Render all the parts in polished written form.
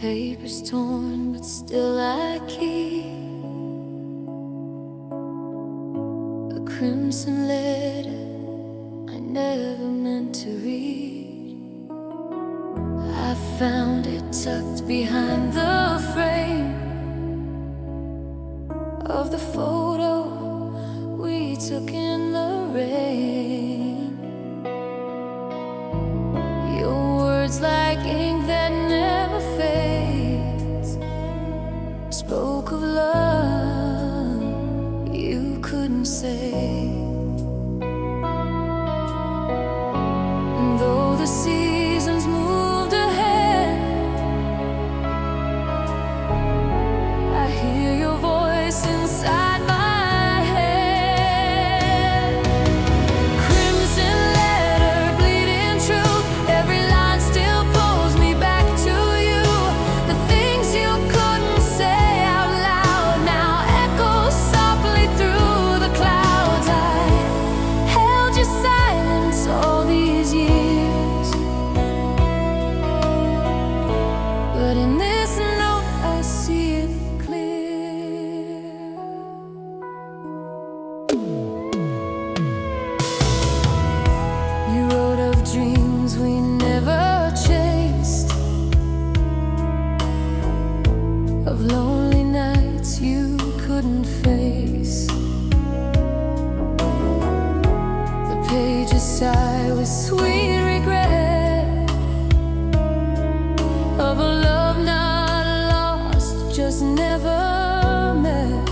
paper's torn, but still I keep a crimson letter I never meant to read. I found it tucked behind the frame of the photo we took in the rain. Your words like ink that never fades spoke of love you couldn't say. And though the seasons moved ahead, I hear your voice inside my head. Crimson letter, bleeding truth, every line still pulls me back to you. The things you couldn't say out loud now echo softly through the clouds. I held your silence all these years, but in this note I see it clear. You wrote of dreams we never chased, of lonely nights you couldn't face. The pages sigh with sweet regret of a love not lost, just never met.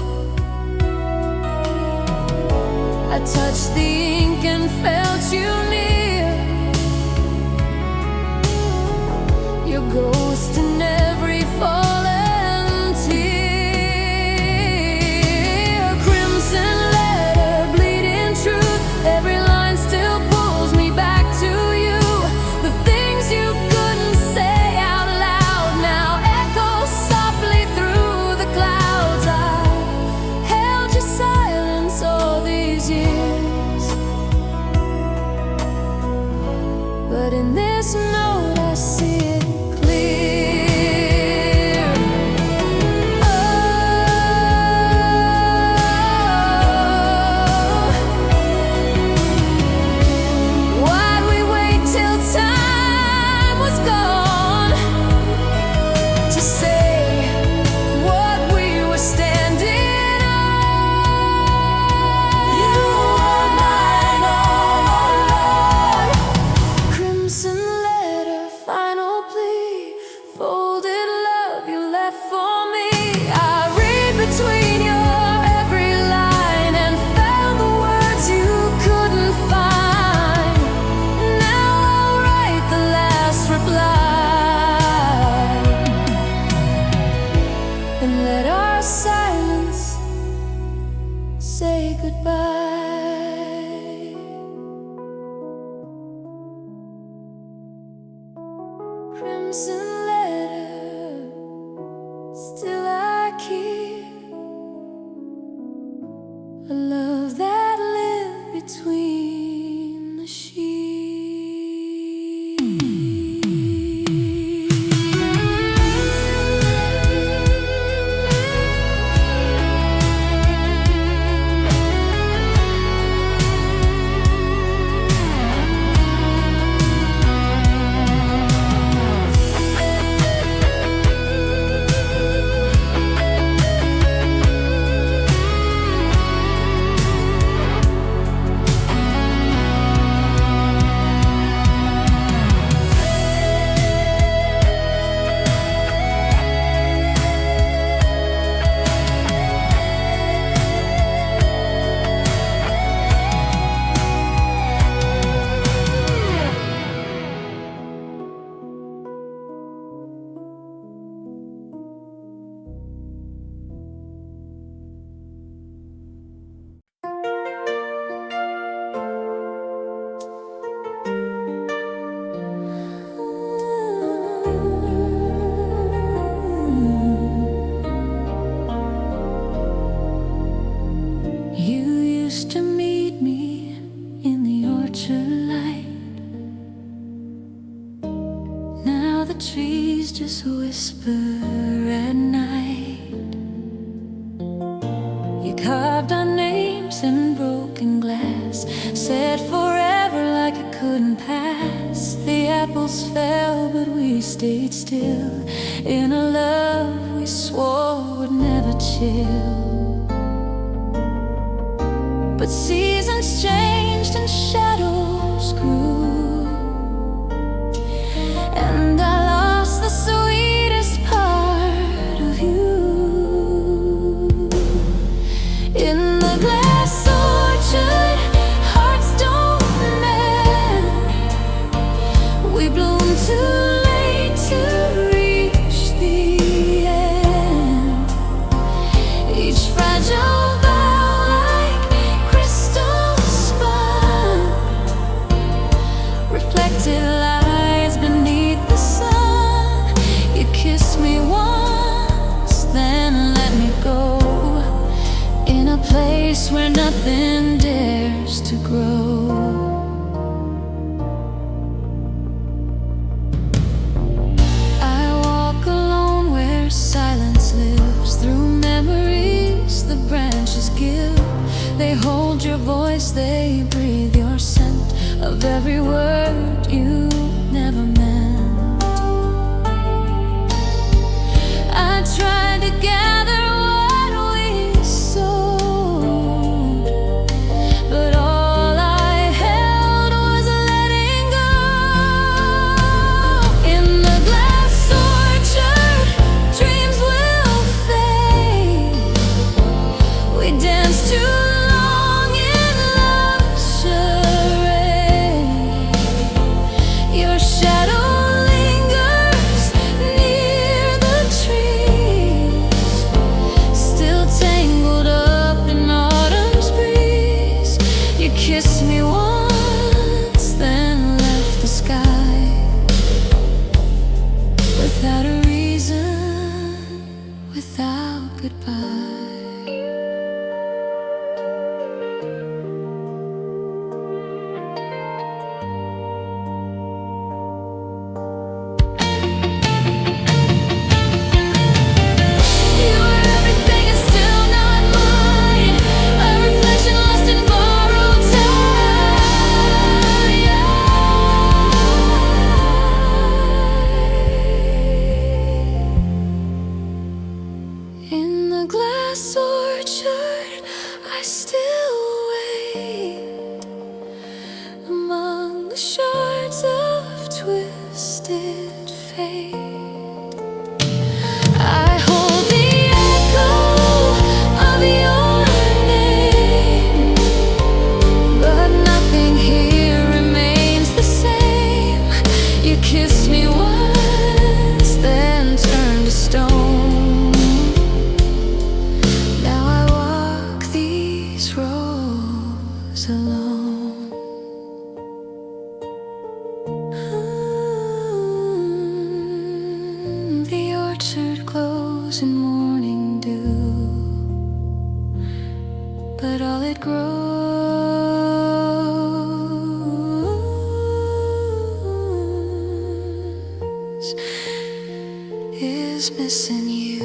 I touched the ink and felt you near, your ghost in every fallen tear. Crimson letter, bleeding truth, every line still pulls me back to you. The things you couldn't say out loud now echo softly through the clouds. I held your silence all these years, whisper at night. You carved our names in broken glass, said forever like it couldn't pass. The apples fell but we stayed still, in a love we swore would never chill. But seasons changed and shadows grew, and I lost the sweetest part of you. In the glass orchard, hearts don't mend. We bloom too late to reach the end. Each fragile vow like crystal spun, reflected lies beneath the sun. You kissed me once, then let me go, in a place where nothing dares to grow. I walk alone where silence lives, through memories the branches give. They hold your voice, they breathe your scent of every word you never meant. I tried to gather what we sowed, but all I held was letting go. In the glass orchard, dreams will fade. We dance too long in love's charade. Your shadow lingers near the trees, still tangled up in autumn's breeze. You kissed me once, then left the sky, without a reason, without goodbye. You were everything and still not mine, a reflection lost in borrowed time. In the glass orchard, I still wait, among the shards of twisted fate. I hold the echo of your name, but nothing here remains the same. You kissed me once, then turned to stone. Now I walk these roads alone. The orchard glows in morning dew, but all it grows is missing you.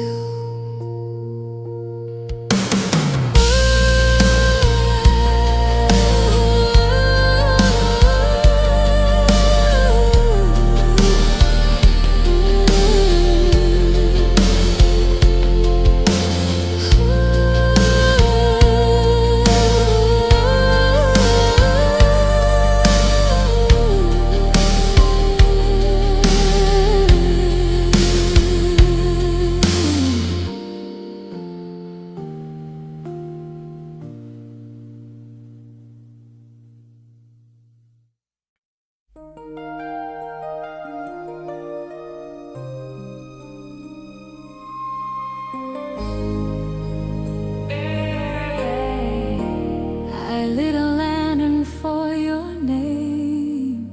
I lit a lantern for your name,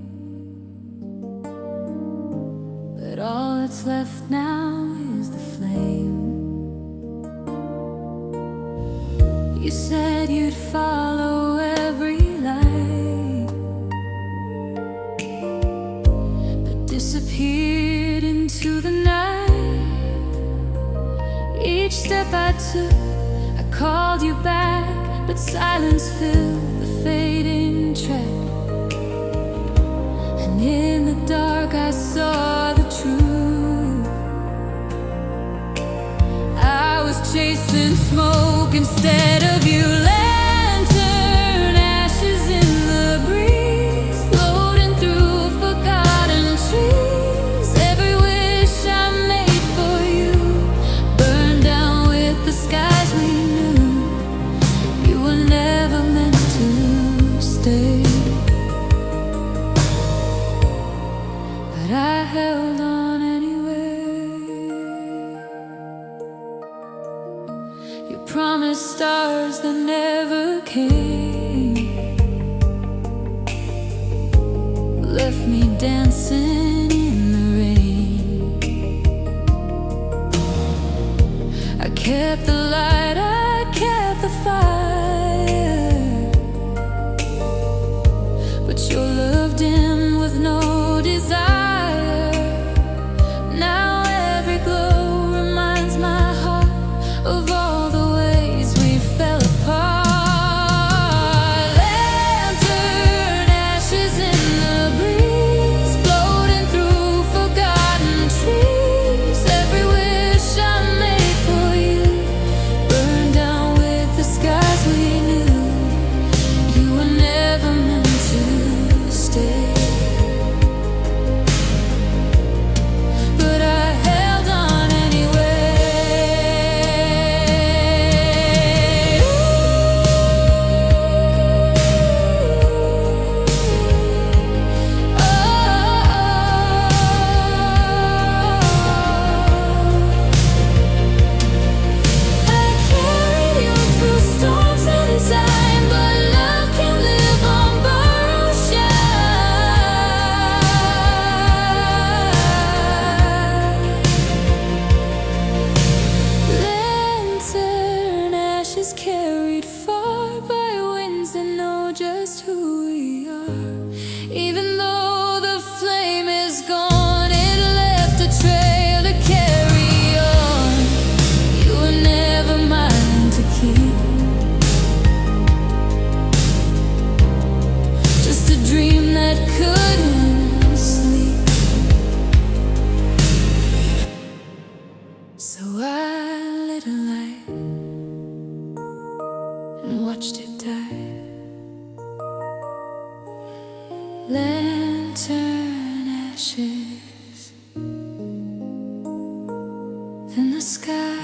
but all that's left now is the flame. You said you'd follow every light, but disappeared into the night. step I took, I called you back, but silence filled the fading track. And in the dark I saw the truth. I was chasing smoke instead of you. Lantern ashes in the breeze, floating through forgotten trees. Every wish I made for you burned down with the skies we knew. You were never meant to stay, but I held on anyway. You promised stars that never came, left me dancing in the rain. I kept the light, I kept the fire, but your love dimmed with no desire. Now every glow reminds my heart of all the ways we fell apart. Lantern ashes in the breeze, floating through forgotten trees. Every wish I made for you burned down with the skies we knew. You were never meant to stay, but I held on anyway. I carried you through storms and time, but love can live on borrowed shine. Lantern ashes carried far by winds that know just who we are. Even though the flame is gone, it left a trail to carry on. You were never mine to keep, just a dream that couldn't sleep. So I lit a light and watched it die. Lantern ashes in the sky.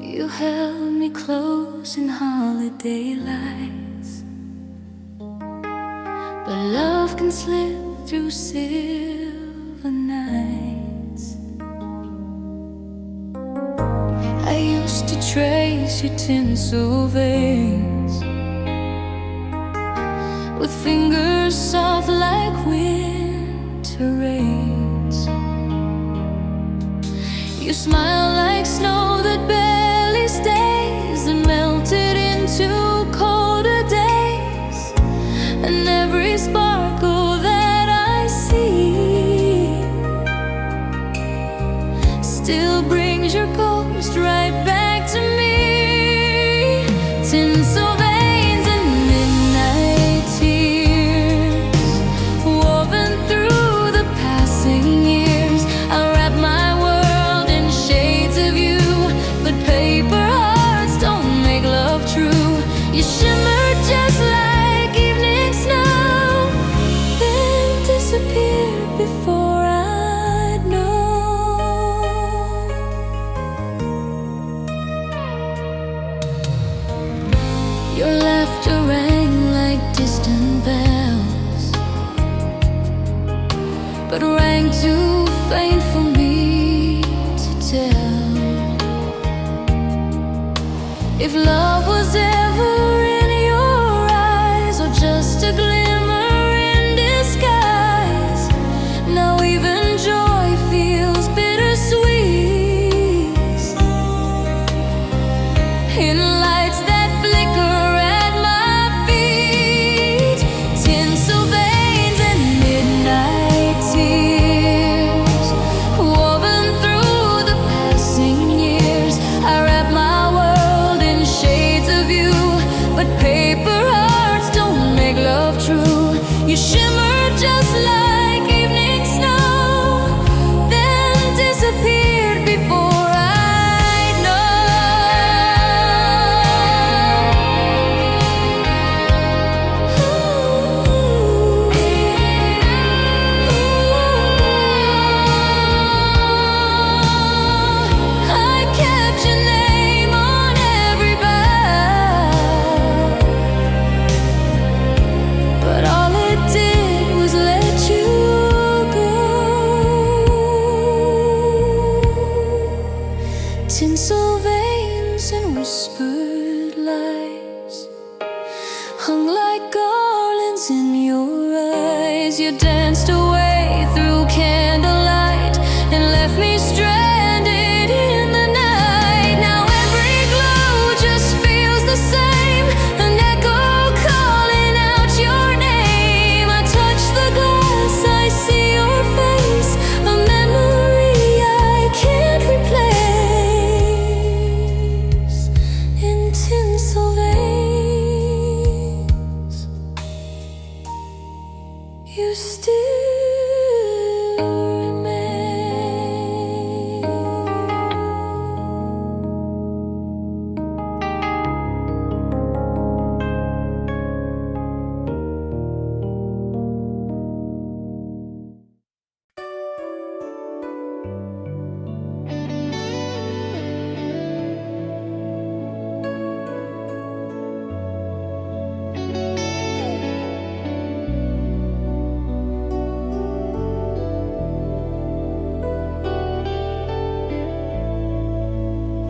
You held me close in holiday lights, but love can slip through silver nights. I used to trace your tinsel veins with fingers soft like winter rains. You smile like snow that barely stays and melted into colder days. And every sparkle that I see still brings your ghost right back to me. Tinsel veins and midnight tears woven through the passing years. I wrap my world in shades of you, but paper hearts don't make love true. You shimmer just like evening snow, then disappear before I'd know. Your laughter rang like distant bells, but rang too faint for me to tell. If love was ever in your eyes, or just a glimmer in disguise, now even joy feels bittersweet. In lights that flicker at my feet, tinsel veins and midnight tears, woven through the passing years. I wrap my world in shades of you, but paper hearts don't make love true. You shimmer just like evening snow, then disappeared before I know. I kept your name on every bough, but all it did was let you go. Tinsel veins and whispered lies hung like garlands in your eyes. You danced away through candlelight and left me stranded in the night. Now every glow just feels the same, an echo calling out your name. I touch the glass, I see your face, a memory I can't replace. In tinsel veins, you still remain.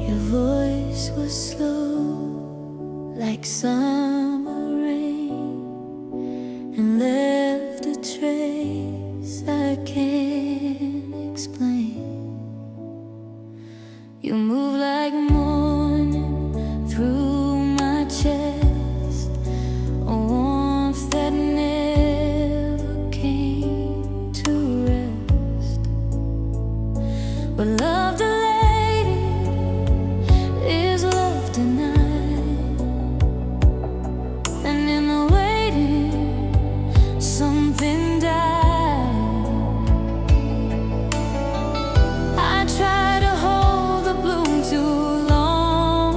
Your voice was slow, like summer rain, and left a trace I can't explain. You move like morning through my chest, a warmth that never came to rest. But love delayed is love denied, and in the waiting, something died. I try to hold the bloom too long.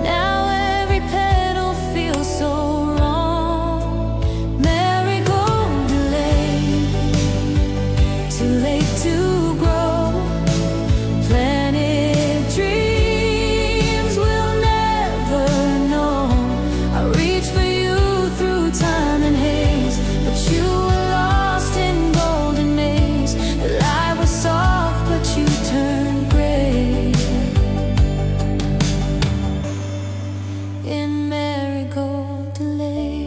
Now every petal feels so wrong. Marigold delay, too late to grow. Planet dreams will never know. I reach for you through time and haze, but you were lost in golden maze. The light was soft, but you turned gray. In marigold delay,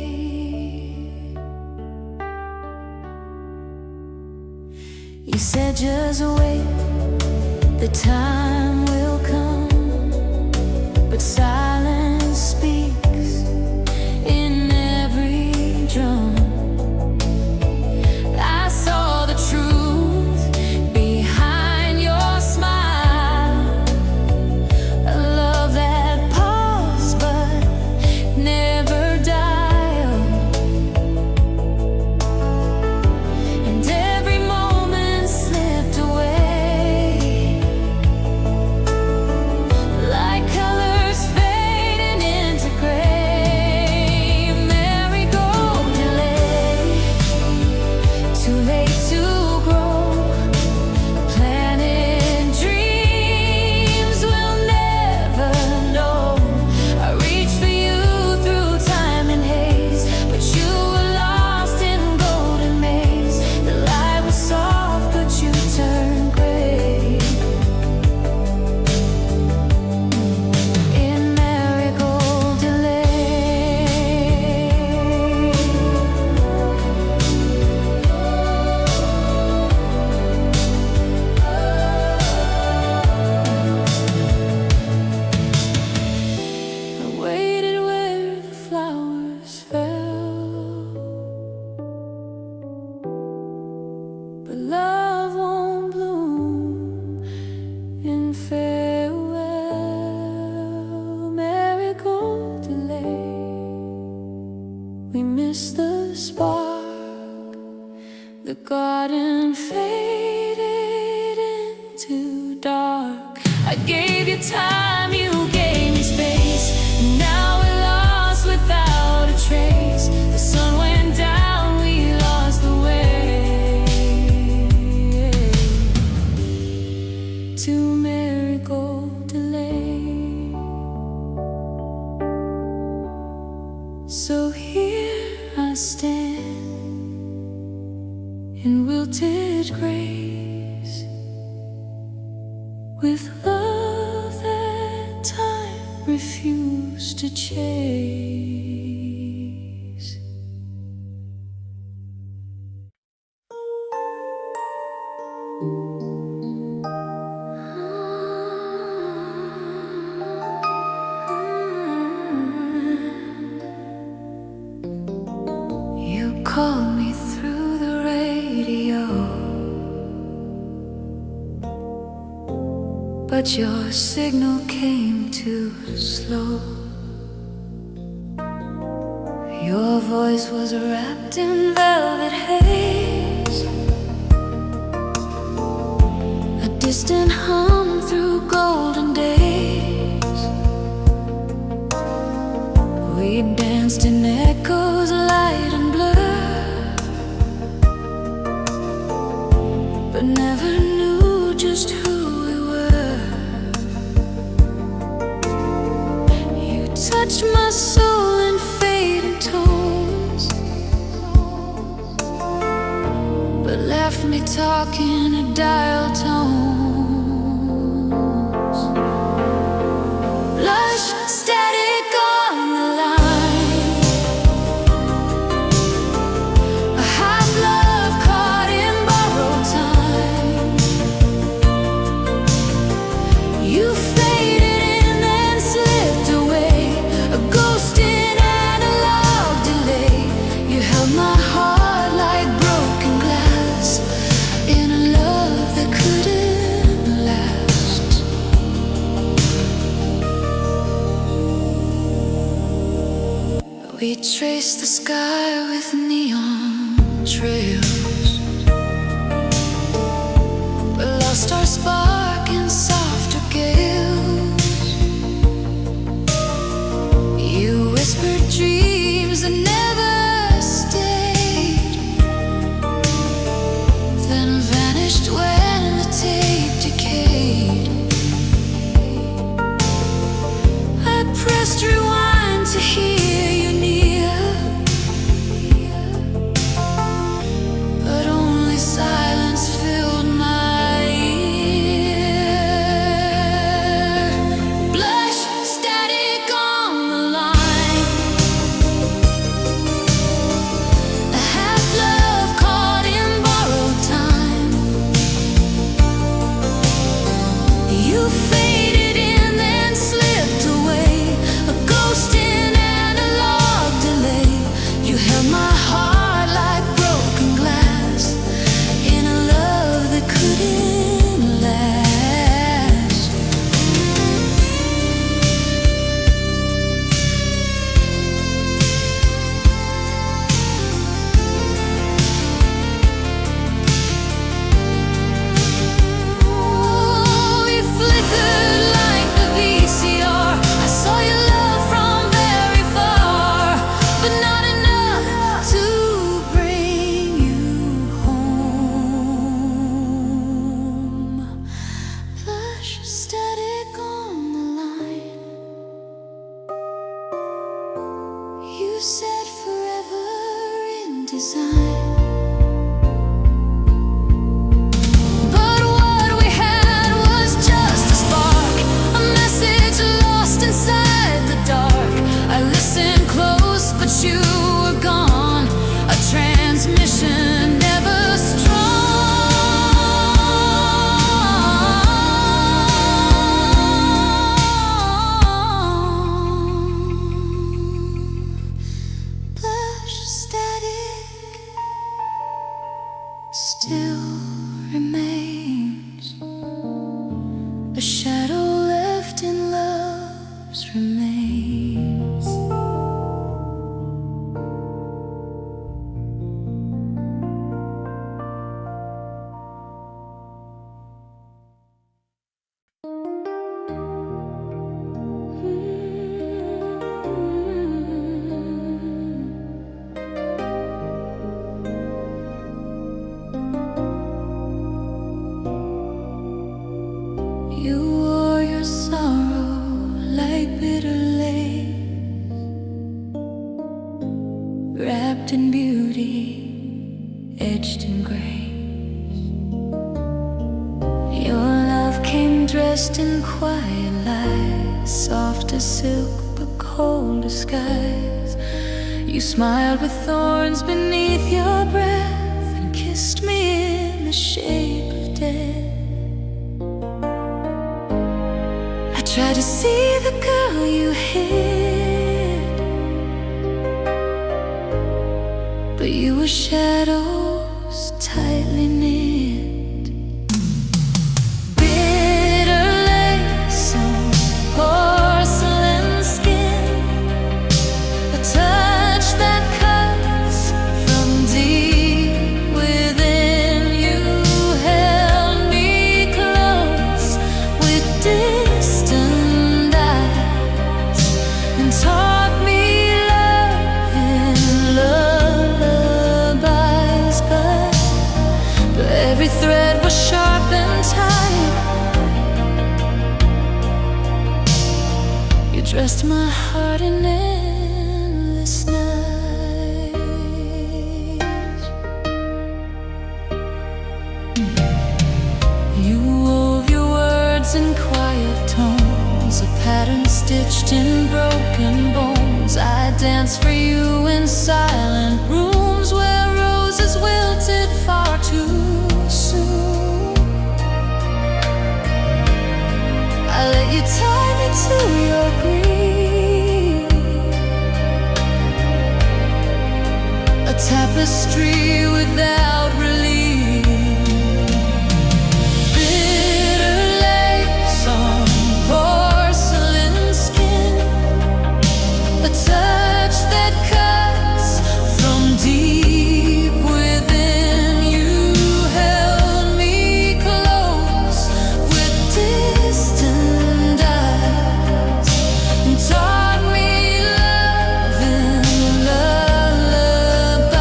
you said just wait, the time will come, but silence speaks in every drum. I saw the truth behind your smile, a love that paused but never died. And every moment slipped away, like colors fade. too dark. I gave you time, you gave me space, and now we're lost without a trace. The sun went down, we lost the way to Marigold Delay. So here I stand in wilted grace, with love that time refused to chase. You called me through the radio, but your signal came too slow. Your voice was wrapped in velvet haze, a distant hum through golden days. We danced in echoes, light and blur, but never knew just who we were. You touched my soul in fading tones, but left me talking in dial tones. Blush static on the line, a half love caught in borrowed time. You faded in and slipped away, a ghost in analog delay. You held my heart like broken glass in a love that couldn't last. We traced the sky with neon trails, but lost our spark in softer gales. You whispered dreams that never stayed, then vanished when the tape decayed. I pressed rewind to hear you near, but only silence filled my ear. You wore your sorrow like bitter lace, wrapped in beauty, edged in grace. Your love came dressed in quiet lies, soft as silk but cold as skies. You smiled with thorns beneath your breath and kissed me in the shape of death. I tried to see the girl you hid, but you were shadows tightly knit. Bitter lace on porcelain skin, a touch that cuts from deep within. You held me close with distant eyes and taught me love in lullabies. But every thread was sharp and tight. You dressed my heart in endless nights. You wove your words in quiet tones, a pattern stitched in broken bones. I danced for you in silent rooms where roses wilted far too soon. I let you tie me to your grief, a tapestry without relief. Bitter lace on porcelain skin, a touch that cuts from deep within. You held me close with distant eyes and taught me love in lullabies.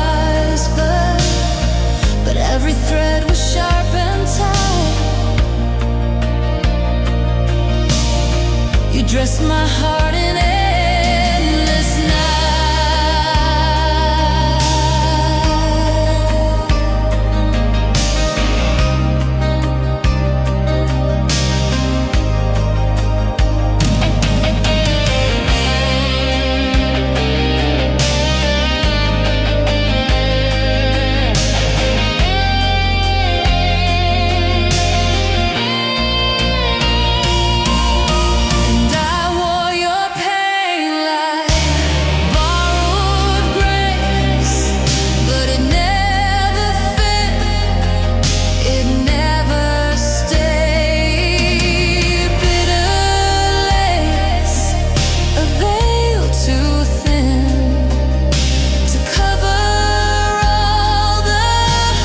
But every thread was sharp and tight. You dressed my heart in endless and I wore your pain like borrowed grace, but it never fit, it never stayed. Bitter lace, a veil too thin to cover all the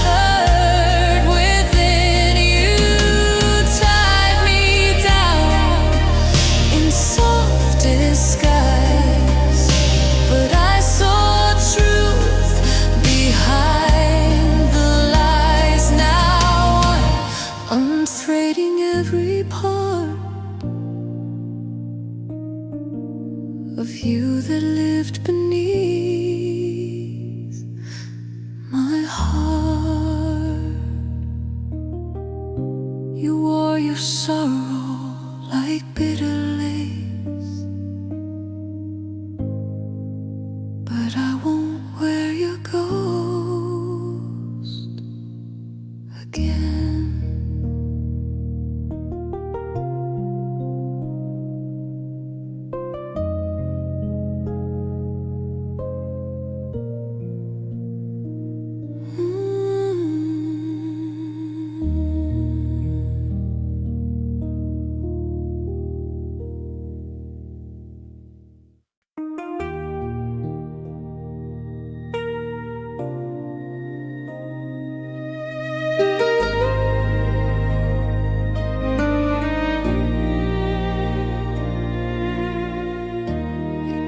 hurt within. You tied me down in soft disguise, but I saw truth behind the lies. Now I'm unthreading every part of you that lived beneath my heart. You wore your sorrow like bitter lace, but I won't wear your ghost again.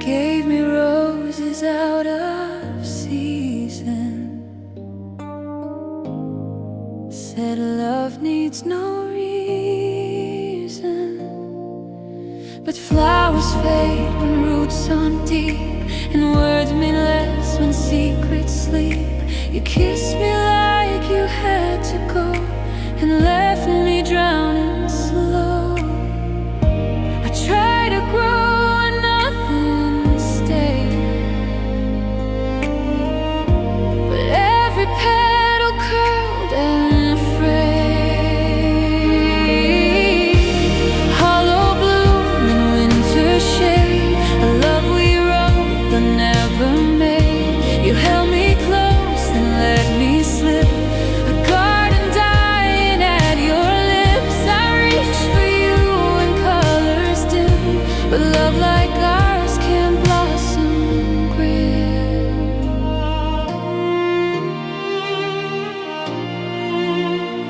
Gave me roses out of season, said love needs no reason. But flowers fade when roots aren't deep, and words mean less when secrets sleep. You kissed me like you had to go, and left me drowning slow. I tried to grow and nothing stayed, but every petal curled and frayed. Hollow bloom in winter shade, a love we wrote but never made. You held me close and let me slip, a garden dying at your lips. I reached for you when colors dim, but love like ours can't blossom grim.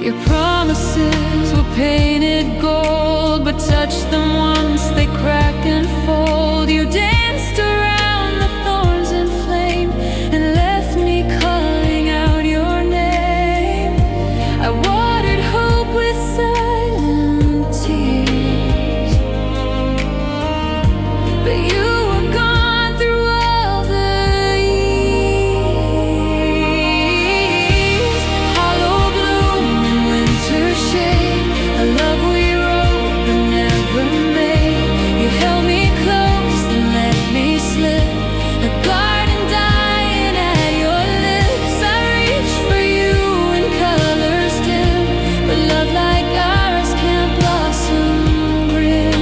Your promises were painted gold, but touch them once, they crack and fold. You danced around the thorns and flame, and left me calling out your name. I watered hope with silent tears, but you were gone through all the years. Hollow bloom in winter shade, a love we wrote but never made. You held me close and let me slip, a garden dying at your lips. I reached for you when colors dim, but love like ours can't blossom grim.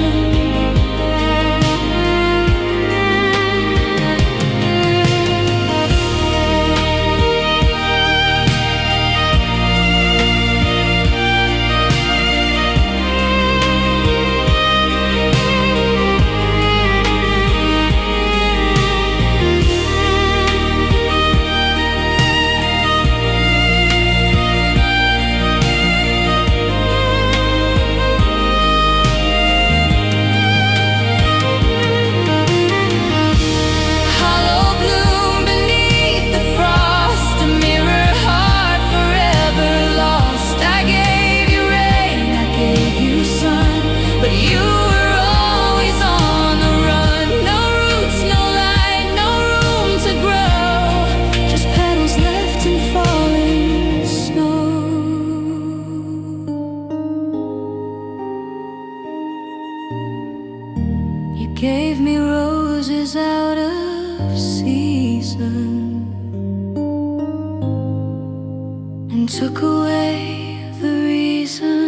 Hollow bloom beneath the frost, a mirror heart forever lost. I gave you rain, I gave you sun, but you were always on the run. No roots, no light, no room to grow, just petals left in falling snow. You gave me roses out of season, and took away the reason.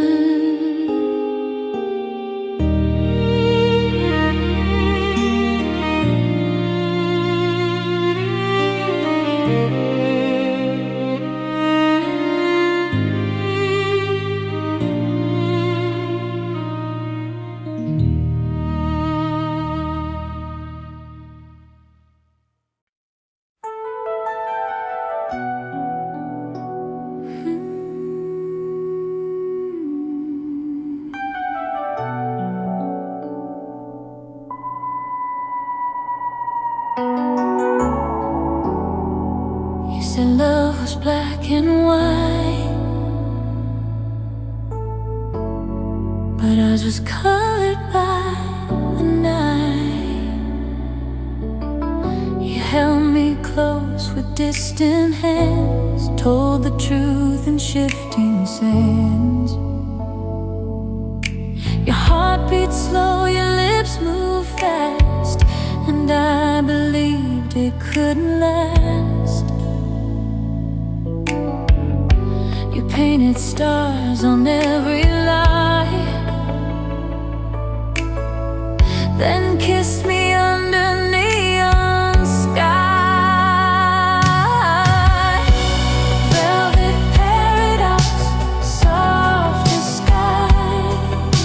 You said love was black and white, but ours was colored by the night. You held me close with distant hands, told the truth in shifting sands. Your heart beat slow, your lips move fast, and I believed it couldn't last. You painted stars on every lie, then kissed me under neon sky. Velvet paradise, soft as skies.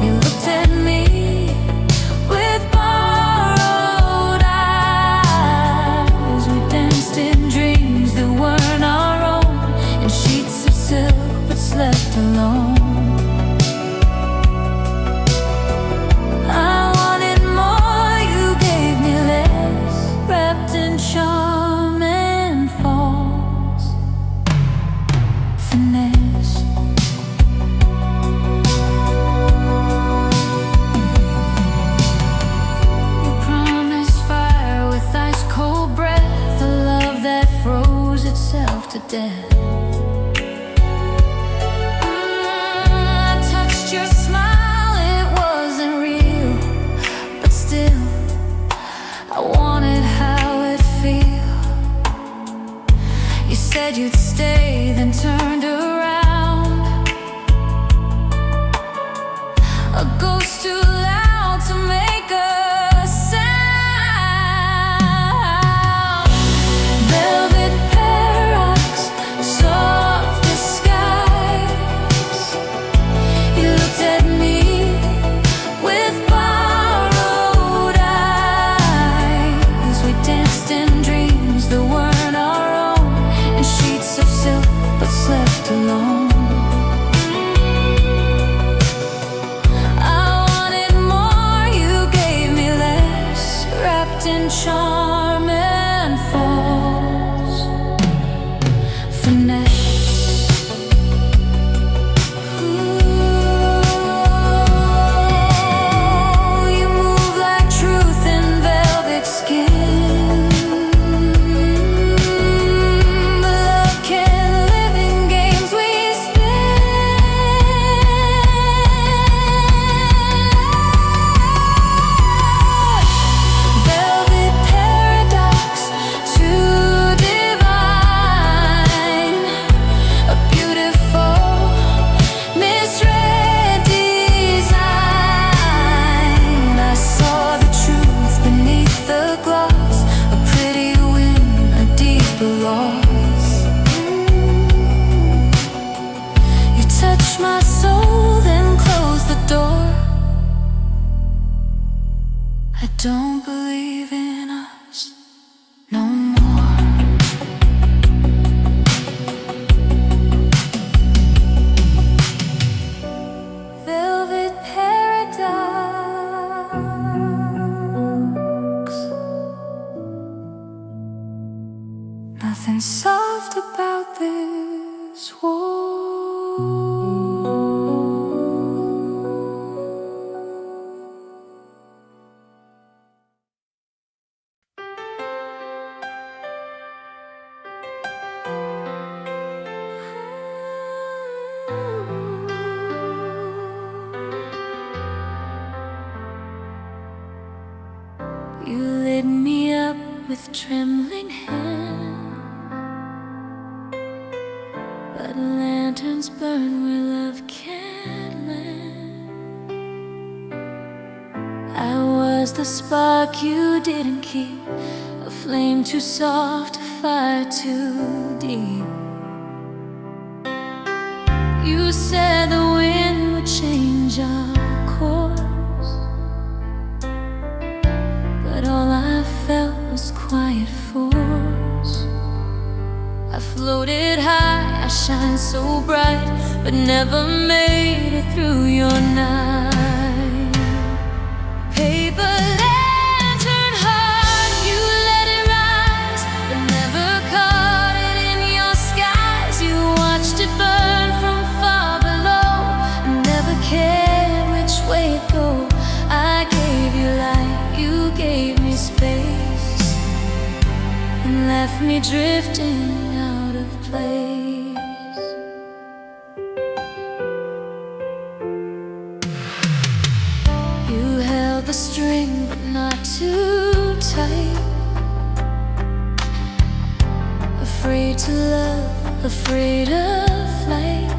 You looked at me with borrowed eyes. We danced in dreams that weren't our own, in sheets of silk but slept alone. death. I touched your smile, it wasn't real, but still I wanted how it felt. You said you'd stay, then turned around. A ghost too loud to make a sound. Velvet paradox, soft disguise. You looked at me with borrowed eyes. We danced in dreams that weren't our own, in sheets of silk but slept alone. In charm and false finesse. Ooh, you move like truth in velvet skin. But love can't live in games we my soul, then close the door. I don't believe in us no more. Velvet paradox. Nothing soft about this war. You lit me up with trembling hand, but lanterns burn where love can't land. I was the spark you didn't keep, a flame too soft, a fire too deep. You said the wind would change our course, but all I felt was quiet force. I floated high, I shined so bright, but never made it through your night. Paper lantern heart, you let it rise, but never caught it in your skies. You watched it burn from far below, and never cared which way it go. I gave you light, you gave me space, and left me drifting out of place. You held the string, but not too tight. Afraid to love, afraid of flight.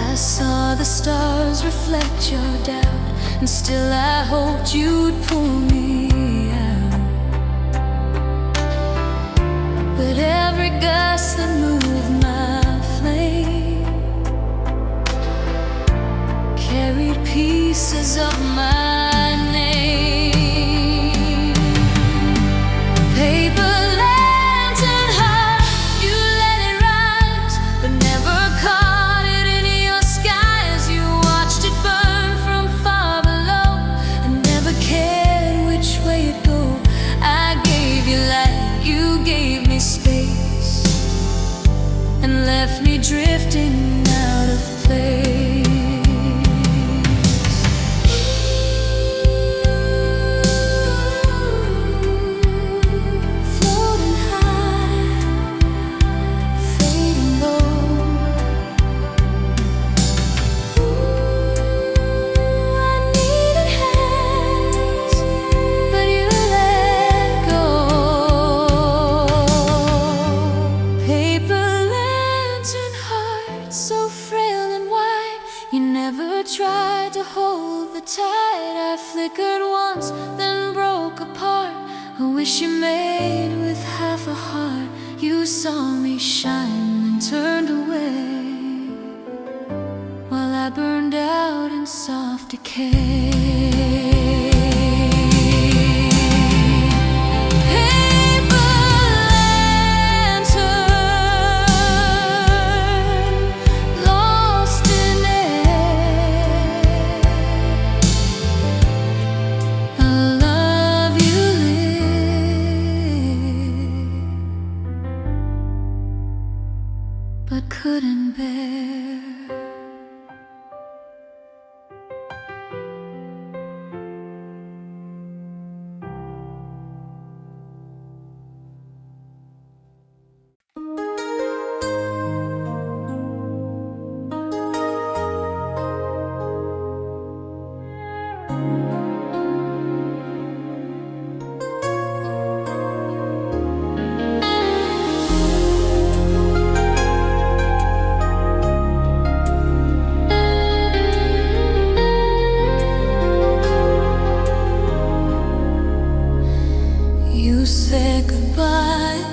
I saw the stars reflect your doubt, and still I hoped you'd pull me out. But every gust that moved my flame carried pieces of my name. Paper lantern heart, you let it rise, but never caught it in your skies. You watched it burn from far below, and never cared which way it go. I gave you light, you gave me space, and left me drifting. out of place. tried to hold the tide. I flickered once, then broke apart. A wish you made with half a heart. You saw me shine, then turned away, while I burned out in soft decay. But couldn't bear. You said goodbye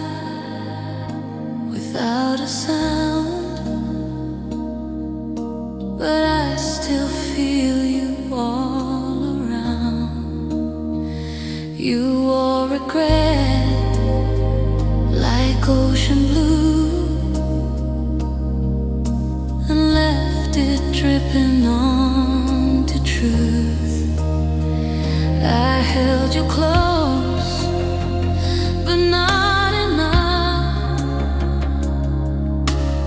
without a sound, but I still feel you all around. You wore regret like ocean blue and left it dripping on to truth. I held you close, but not enough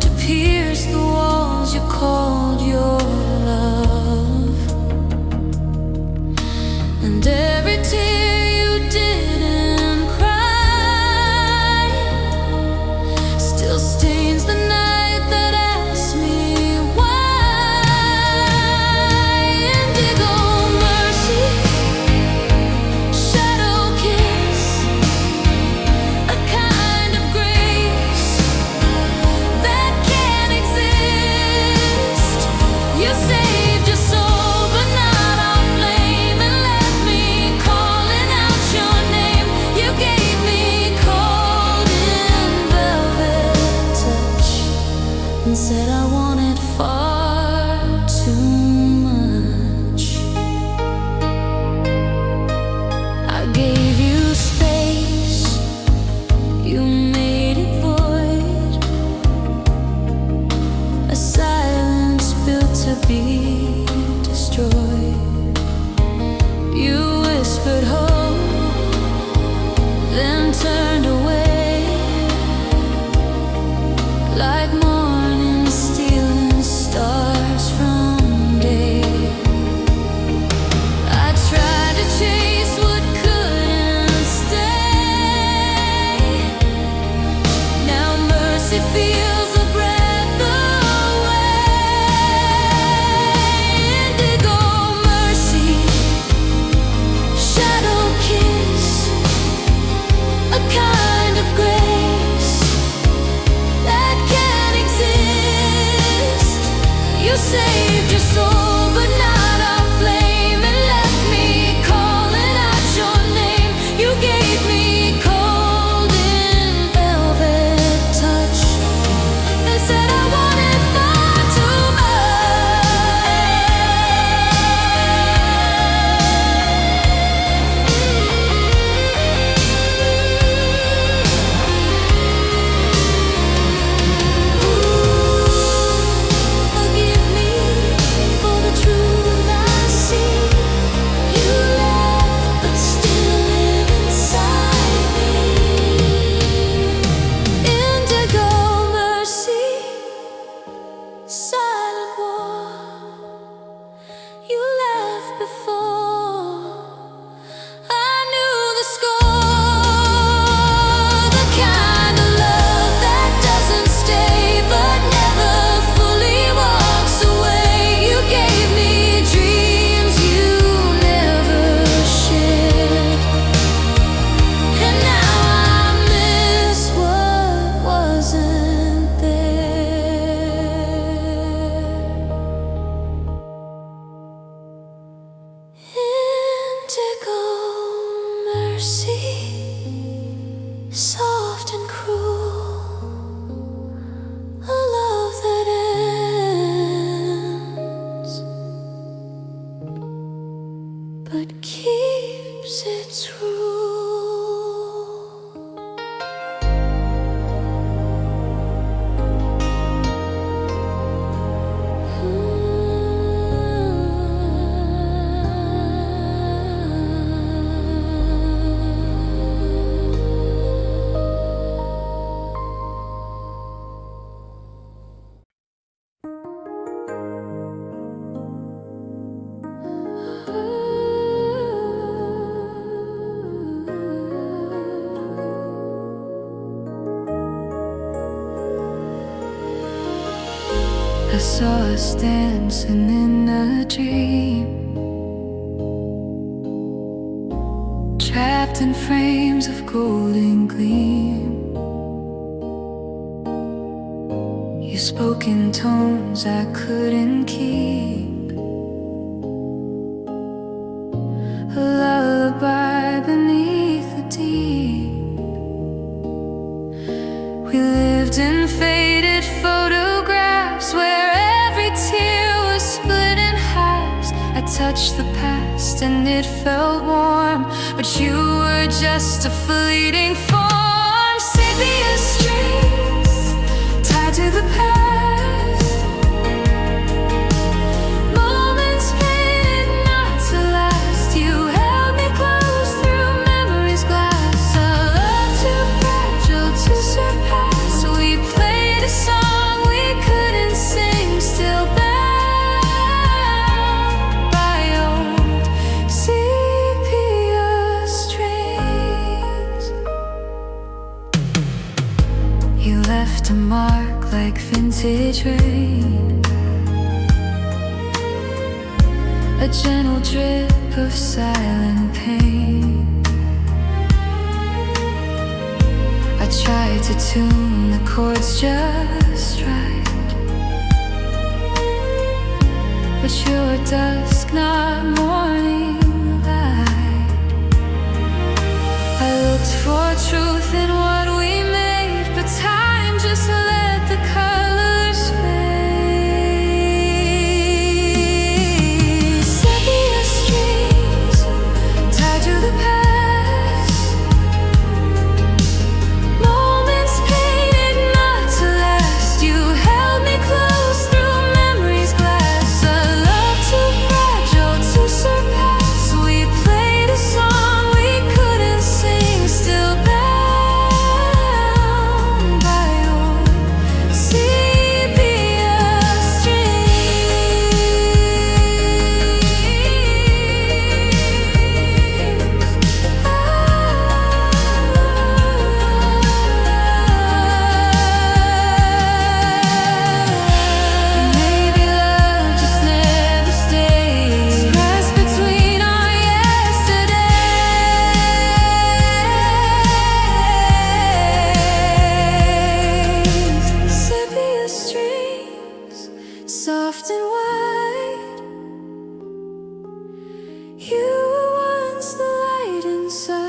to pierce the walls you called your love. And every tear you didn't cry still stains the night that asked me why. Indigo mercy, shadow kiss, a kind of grace that can't exist. You saved your soul, but not our flame, and left me calling out your name. You gave me cold in velvet touch and said I wanted far too much. I gave you space, you made it void, a silence built to be destroyed. You whispered hope, then turned away, like morning stealing stars from day. I tried to chase what couldn't stay. Now mercy feels a breath away. Indigo mercy, shadow kiss, a kind of grace that can't exist. You saved your soul, but not our flame, and left me calling out your name. You gave me cold in velvet touch and said I wanted far too Forgive me for the truth I see. You left, but still live inside me. Indigo mercy, silent war. You left before I knew the score. The kind of love that doesn't stay, but never fully walks away. You gave me dreams you never shared, and now I miss what wasn't there. true. I saw us dancing in a dream, trapped in frames of golden gleam. You spoke in tones I couldn't keep, a lullaby beneath the deep. We lived in faded photographs where every tear was split in halves. I touched the past and it felt warm, but you were just a fleeting form. Sepia strings tied to the past, moments painted not to last. You held me close through memory's glass, a love too fragile to surpass. We played a song we couldn't sing, still bound by old sepia strings. You left a mark like vintage rain, a gentle drip of silent pain. I tried to tune the chords just right, but you're dusk, not morning light. I looked for truth in what we made, but time just let the colors fade. Sepia strings tied to the past, moments painted not to last. You held me close through memory's glass, a love too fragile to surpass. We played a song we couldn't sing, still bound by old sepia Maybe love just never stays, pressed between our yesterdays. Sepia strings, soft and white. You were once the light inside,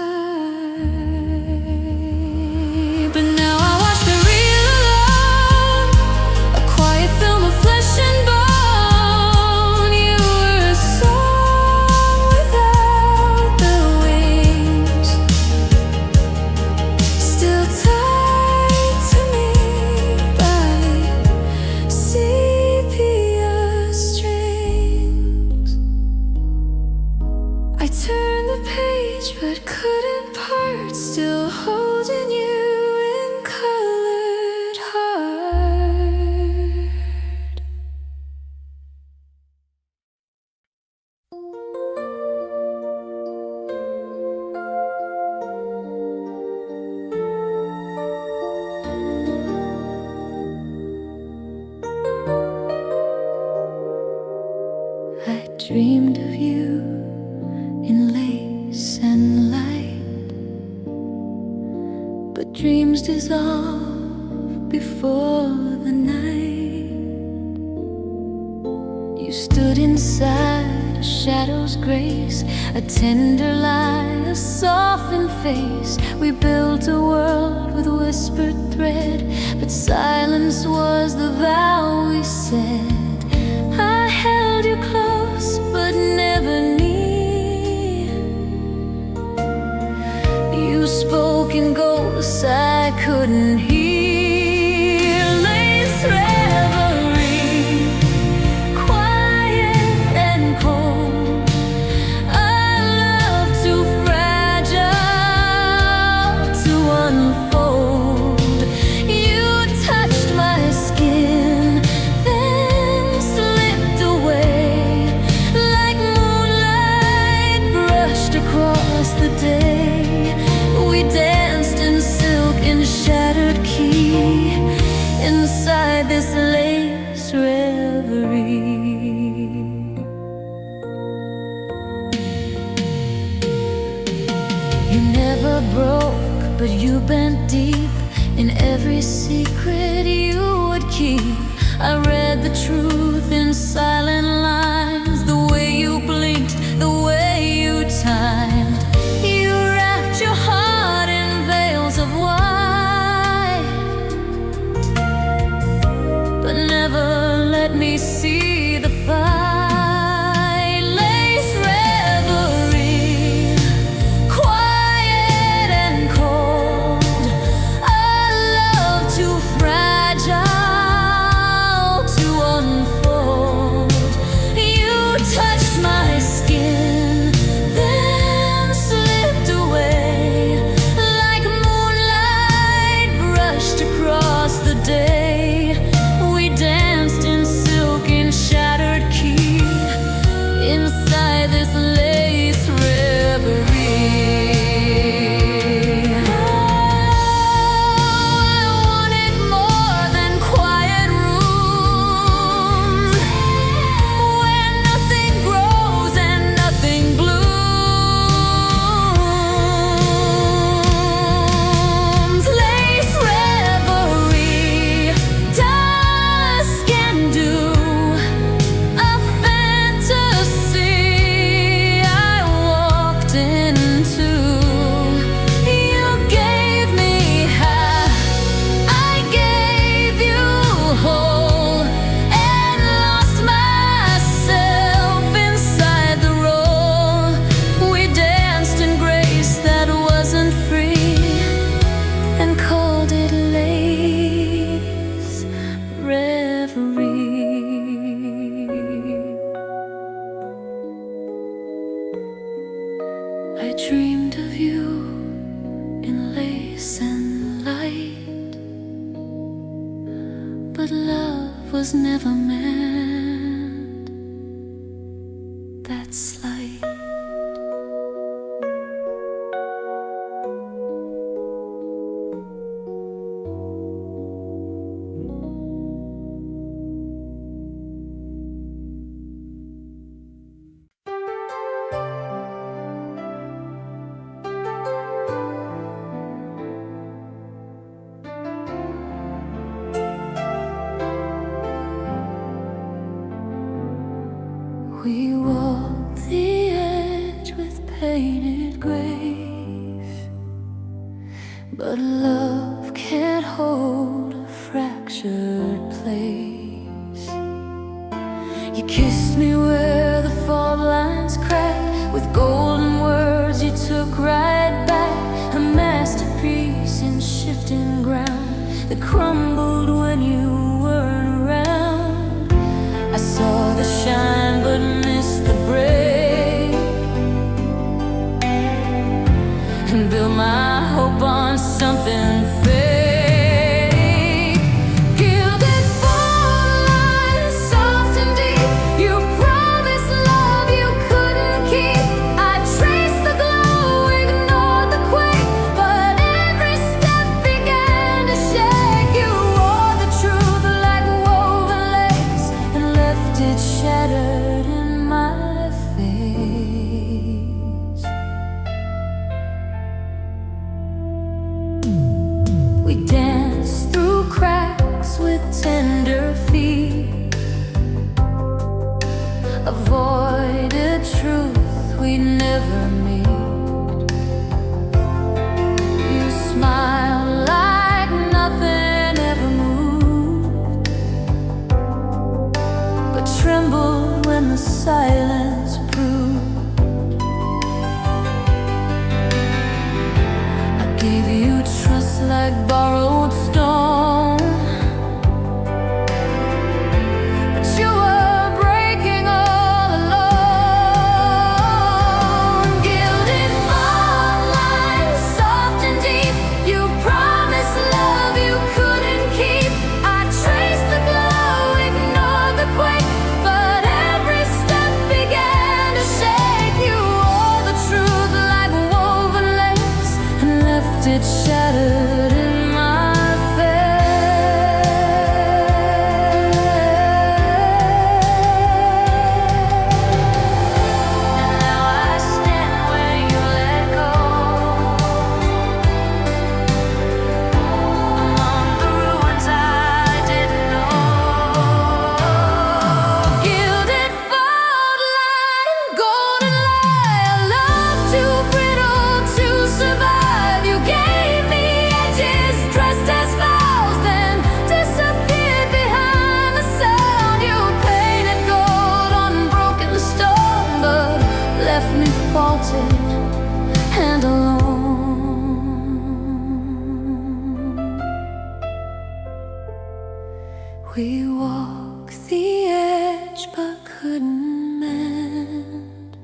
but now I watch the reel alone, a quiet film of flesh and bone. You were a song without the wings, still tied to me by sepia strings. I turned the page but couldn't part, still holding you in colored heart. I dreamed of you in lace and light, but dreams dissolve before the night. You stood inside a shadow's grace, a tender lie, a softened face. We built a world with whispered thread, but silence was the vow we said. I held you close but never near, couldn't hear. Lace reverie, quiet and cold. A love too fragile to unfold. You touched my skin, then slipped away like moonlight brushed across the day. We danced in silk and shattered key inside this lace reverie. You never broke, but you bent deep in every secret you would keep. I read the truth in silent lines, the way you blinked, the way you timed. You wrapped your heart in veils of white, but never let me see the fight. Lace reverie, quiet and cold. A love too fragile to unfold. You touched my skin, then slipped away like moonlight brushed across the day. We danced in silk and shattered key inside this lace reverie. I wanted more than quiet rooms where nothing grows and nothing blooms. Lace reverie, dusk and dew, a fantasy I walked into. You gave me half, I gave you whole, and lost myself inside the role. We danced in grace that wasn't free and called it lace reverie. I dreamed of you in lace and light, but love was never meant that slight. We walk the edge with painted grace, but love can't hold a fractured place. You kissed me where the fault lines cracked, with golden words you took right back. A masterpiece in shifting ground that crumbled when you weren't around. I saw the shine but missed the break, and built my hope on something fake. Gilded Faultline, soft and deep. You promised love you couldn't keep. I traced the glow, ignored the quake, but every step began to shake. You wore the truth like woven lace and left it shattered in my face. We danced through cracks with tender feet, avoided truth we'd never meet. You smiled like nothing ever moved, but trembled when the silence proved. I gave you trust like like borrowed stone. But you were breaking all alone. Gilded Faultline, soft and deep. You promised love you couldn't keep. I traced the glow, ignored the quake, but every step began to shake. You wore the truth like woven lace and left it shattered in my face. And now I stand where you let go, among the ruins I didn't know. Gilded Faultline, golden lie, a love too brittle to survive. You gave me edges dressed as vows, then disappeared behind the sound. You painted gold on broken stone, but left me faulted and alone. We walked the edge but couldn't mend.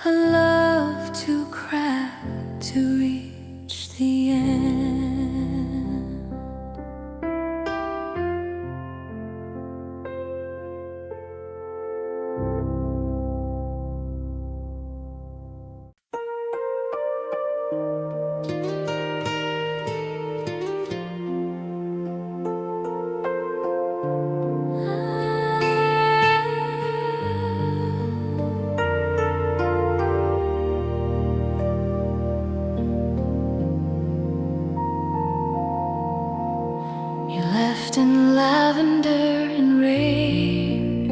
A love too cracked to reach the end. You left in lavender and rain.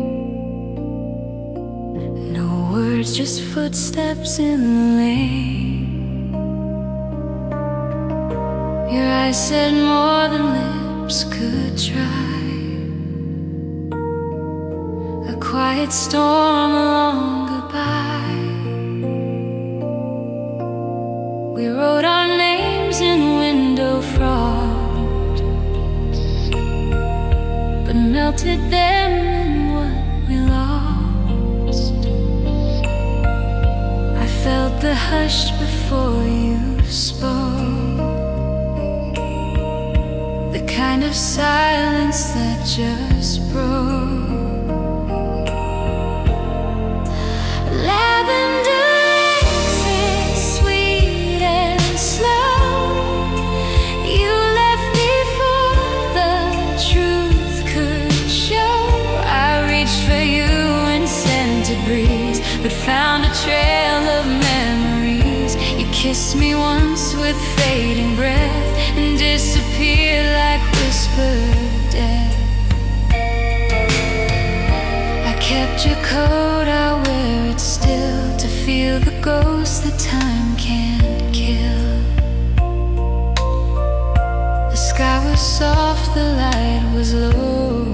No words, just footsteps in the lane. Your eyes said more than lips could try. A quiet storm, a long goodbye. We wrote our names in window frost, but melted them in what we lost. I felt the hush before you spoke, the kind of silence that just broke. Lavender exit, sweet and slow. You left before the truth could show. I reached for you in scented breeze, but found a trail of memories. You kissed me once with fading breath and disappeared like whispered death. I kept your coat, I wear it still, to feel the ghost that time can't kill. The sky was soft, the light was low,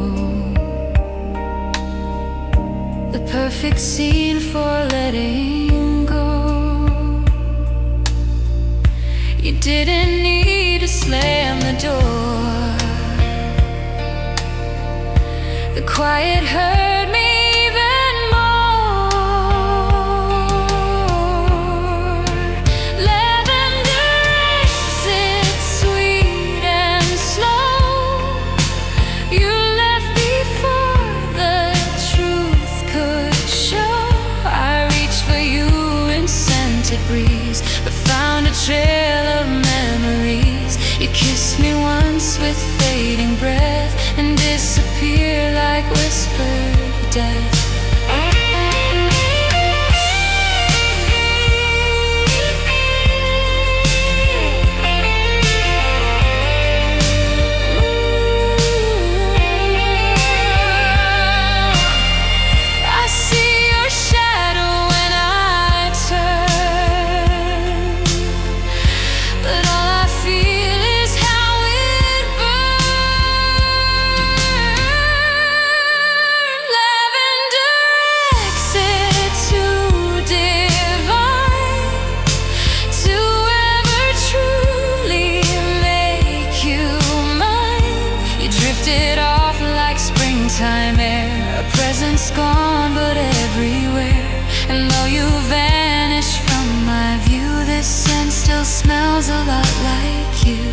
the perfect scene for letting go. You didn't need to slam the door. The quiet hurt me even more. Lavender exit, sweet and slow. You left before the truth could show. I reached for you in scented breeze, but found a trail of memories. You kissed me once with fading breath and disappeared like whispered death. I see your shadow when I turn, but all I feel is how it burns. drifted off like springtime air, a presence gone but everywhere. And though you vanished from my view, this scent still smells a lot like you.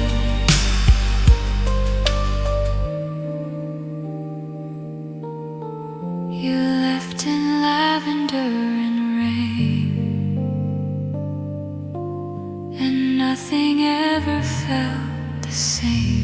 You left in lavender and rain, and nothing ever felt the same.